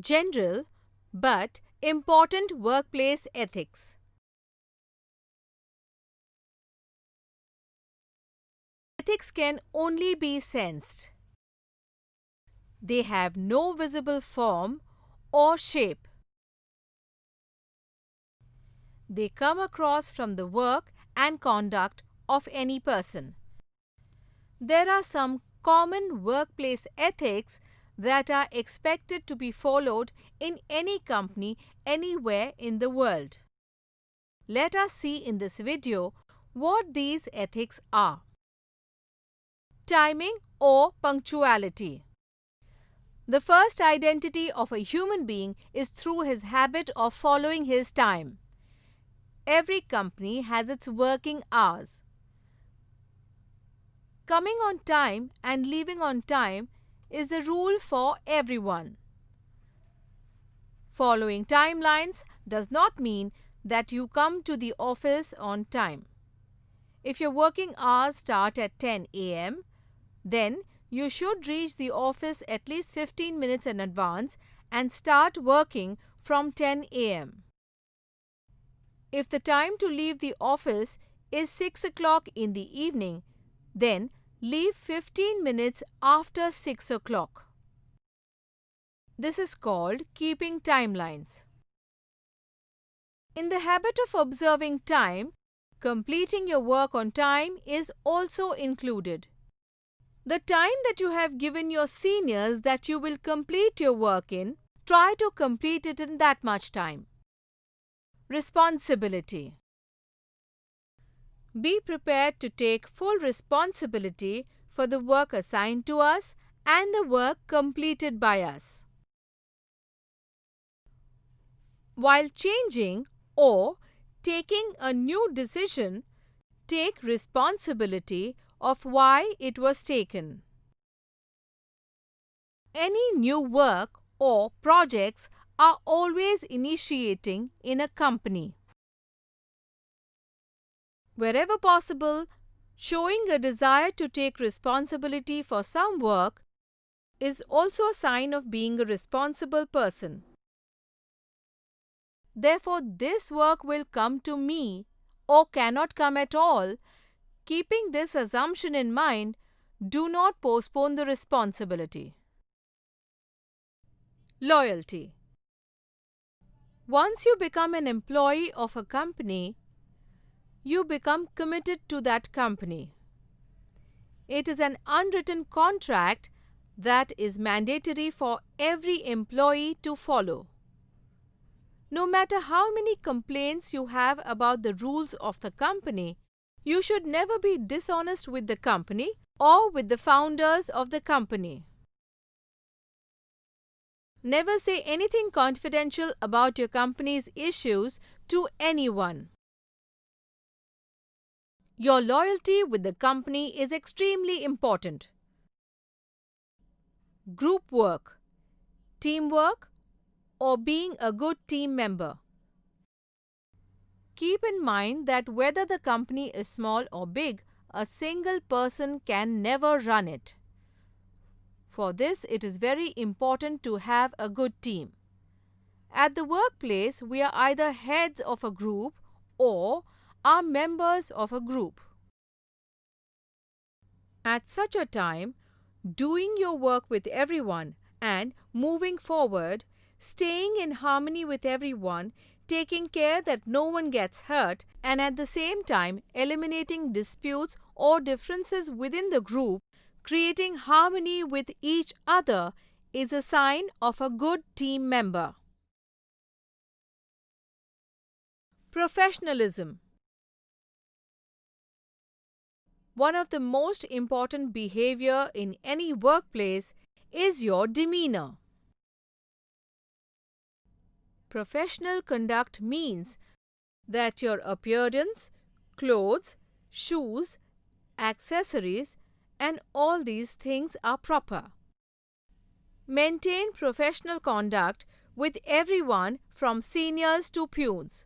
General but important workplace ethics. Ethics can only be sensed. They have no visible form or shape. They come across from the work and conduct of any person. There are some common workplace ethics that are expected to be followed in any company anywhere in the world. Let us see in this video what these ethics are. Timing or punctuality. The first identity of a human being is through his habit of following his time. Every company has its working hours. Coming on time and leaving on time is the rule for everyone. Following timelines does not mean that you come to the office on time. If your working hours start at 10 a.m., then you should reach the office at least 15 minutes in advance and start working from 10 a.m. If the time to leave the office is 6 o'clock in the evening, then leave 15 minutes after 6 o'clock. This is called keeping timelines. In the habit of observing time, completing your work on time is also included. The time that you have given your seniors that you will complete your work in, try to complete it in that much time. Responsibility. Be prepared to take full responsibility for the work assigned to us and the work completed by us. While changing or taking a new decision, take responsibility of why it was taken. Any new work or projects are always initiating in a company. Wherever possible, showing a desire to take responsibility for some work is also a sign of being a responsible person. Therefore, this work will come to me or cannot come at all. Keeping this assumption in mind, do not postpone the responsibility. Loyalty. Once you become an employee of a company, you become committed to that company. It is an unwritten contract that is mandatory for every employee to follow. No matter how many complaints you have about the rules of the company, you should never be dishonest with the company or with the founders of the company. Never say anything confidential about your company's issues to anyone. Your loyalty with the company is extremely important. Group work, teamwork, or being a good team member. Keep in mind that whether the company is small or big, a single person can never run it. For this, it is very important to have a good team. At the workplace, we are either heads of a group or are members of a group. At such a time, doing your work with everyone and moving forward, staying in harmony with everyone, taking care that no one gets hurt, and at the same time eliminating disputes or differences within the group, creating harmony with each other is a sign of a good team member. Professionalism. One of the most important behavior in any workplace is your demeanor. Professional conduct means that your appearance, clothes, shoes, accessories, and all these things are proper. Maintain professional conduct with everyone from seniors to peons.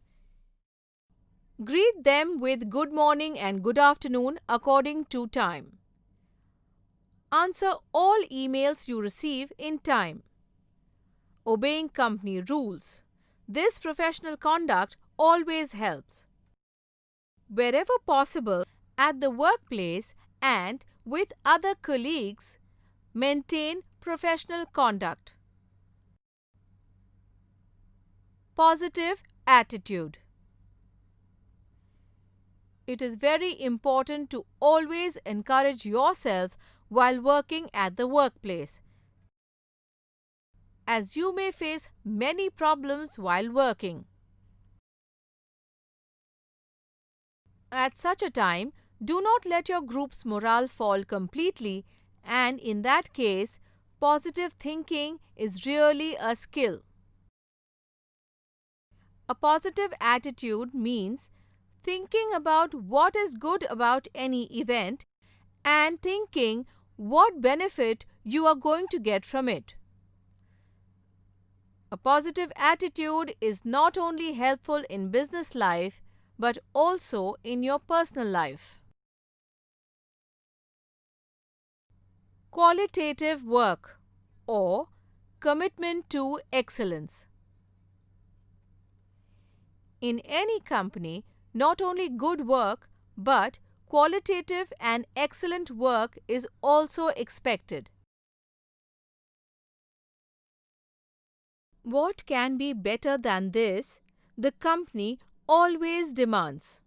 Greet them with good morning and good afternoon according to time. Answer all emails you receive in time. obeying company rules. This professional conduct always helps. Wherever possible, at the workplace and with other colleagues, maintain professional conduct. Positive attitude. It is very important to always encourage yourself while working at the workplace, as you may face many problems while working. At such a time, do not let your group's morale fall completely, and in that case, positive thinking is really a skill. A positive attitude means thinking about what is good about any event and thinking what benefit you are going to get from it. A positive attitude is not only helpful in business life but also in your personal life. Qualitative work or commitment to excellence. In any company, not only good work but qualitative and excellent work is also expected. What can be better than this? The company always demands.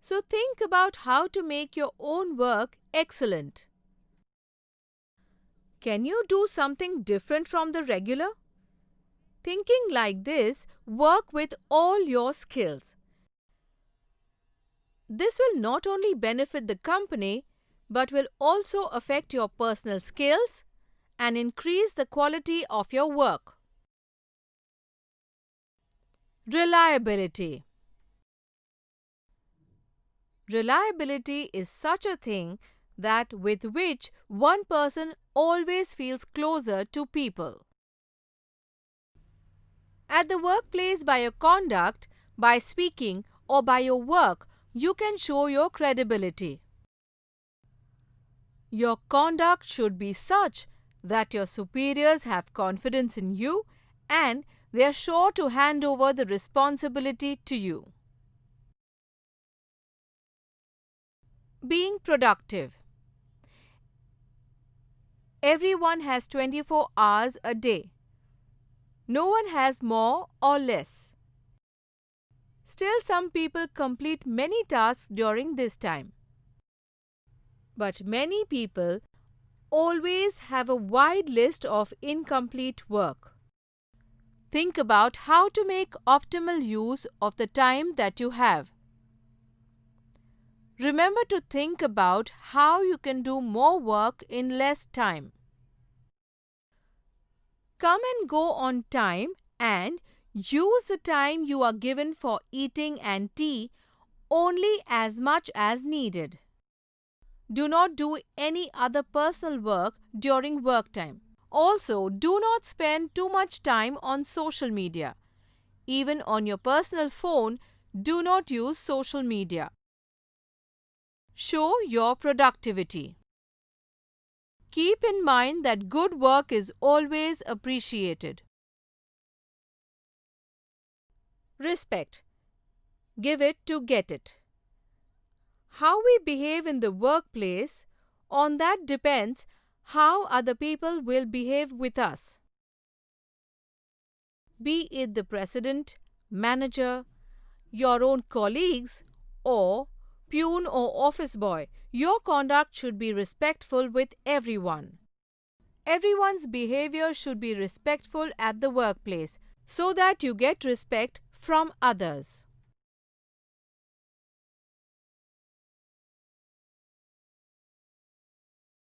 So think about how to make your own work excellent. Can you do something different from the regular? Thinking like this, work with all your skills. This will not only benefit the company but will also affect your personal skills and increase the quality of your work. Reliability. Reliability is such a thing that with which one person always feels closer to people. At the workplace, by your conduct, by speaking, or by your work, you can show your credibility. Your conduct should be such that your superiors have confidence in you and they are sure to hand over the responsibility to you. Being productive. Everyone has 24 hours a day. No one has more or less. Still, some people complete many tasks during this time. But many people always have a wide list of incomplete work. Think about how to make optimal use of the time that you have. Remember to think about how you can do more work in less time. Come and go on time and use the time you are given for eating and tea only as much as needed. Do not do any other personal work during work time. Also, do not spend too much time on social media. Even on your personal phone, do not use social media. Show your productivity. Keep in mind that good work is always appreciated. Respect. Give it to get it. How we behave in the workplace, on that depends how other people will behave with us. Be it the president, manager, your own colleagues, or peon or office boy, your conduct should be respectful with everyone. Everyone's behavior should be respectful at the workplace so that you get respect from others.